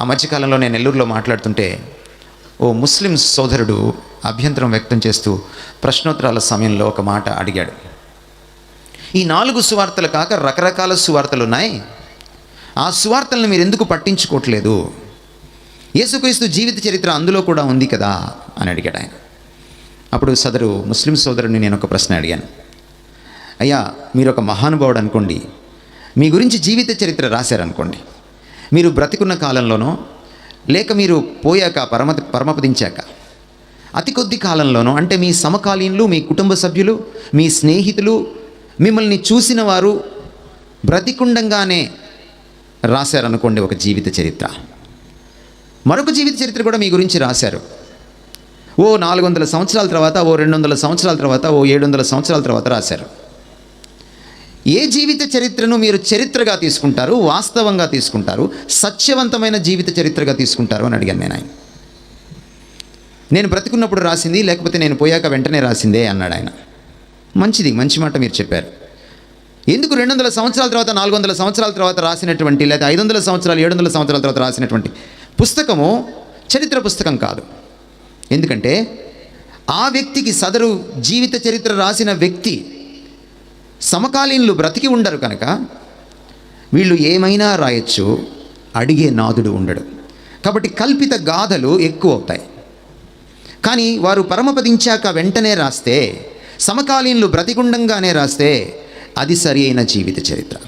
ఆ మధ్యకాలంలో నేను నెల్లూరులో మాట్లాడుతుంటే ఓ ముస్లిం సోదరుడు అభ్యంతరం వ్యక్తం చేస్తూ ప్రశ్నోత్తరాల సమయంలో ఒక మాట అడిగాడు. ఈ 4 సువార్తలు కాక రకరకాల సువార్తలు ఉన్నాయి, ఆ సువార్తలను మీరు ఎందుకు పట్టించుకోవట్లేదు? యేసుక్రీస్తు జీవిత చరిత్ర అందులో కూడా ఉంది కదా అని అడిగాడు ఆయన. అప్పుడు సదరు ముస్లిం సోదరుని నేను ఒక ప్రశ్న అడిగాను. అయ్యా, మీరు ఒక మహానుభావుడు అనుకోండి, మీ గురించి జీవిత చరిత్ర రాశారనుకోండి, మీరు బ్రతికున్న కాలంలోనో లేక మీరు పోయాక పరమపదించాక అతి కొద్ది కాలంలోనో, అంటే మీ సమకాలీనులు, మీ కుటుంబ సభ్యులు, మీ స్నేహితులు, మిమ్మల్ని చూసిన వారు బ్రతికుండంగానే రాశారనుకోండి ఒక జీవిత చరిత్ర, మరొక జీవిత చరిత్ర కూడా మీ గురించి రాశారు. ఓ 400 సంవత్సరాల తర్వాత, ఓ 200 సంవత్సరాల తర్వాత, ఓ 700 సంవత్సరాల తర్వాత రాశారు. ఏ జీవిత చరిత్రను మీరు చరిత్రగా తీసుకుంటారు, వాస్తవంగా తీసుకుంటారు, సత్యవంతమైన జీవిత చరిత్రగా తీసుకుంటారు అని అడిగాను నేను ఆయన. నేను బ్రతికున్నప్పుడు రాసింది, లేకపోతే నేను పోయాక వెంటనే రాసిందే అన్నాడు ఆయన. మంచిది, మంచి మాట మీరు చెప్పారు. ఎందుకు 200 సంవత్సరాల తర్వాత, 400 సంవత్సరాల తర్వాత రాసినటువంటి, లేదా 500 సంవత్సరాలు, 700 సంవత్సరాల తర్వాత రాసినటువంటి పుస్తకము చరిత్ర పుస్తకం కాదు. ఎందుకంటే ఆ వ్యక్తికి, సదరు జీవిత చరిత్ర రాసిన వ్యక్తి సమకాలీనులు బ్రతికి ఉండరు కనుక వీళ్ళు ఏమైనా రాయొచ్చు, అడిగే నాదుడు ఉండడు. కాబట్టి కల్పిత గాథలు ఎక్కువ అవుతాయి. కానీ వారు పరమపదించాక వెంటనే రాస్తే, సమకాలీనులు బ్రతికుండంగానే రాస్తే అది సరి అయిన జీవిత చరిత్ర.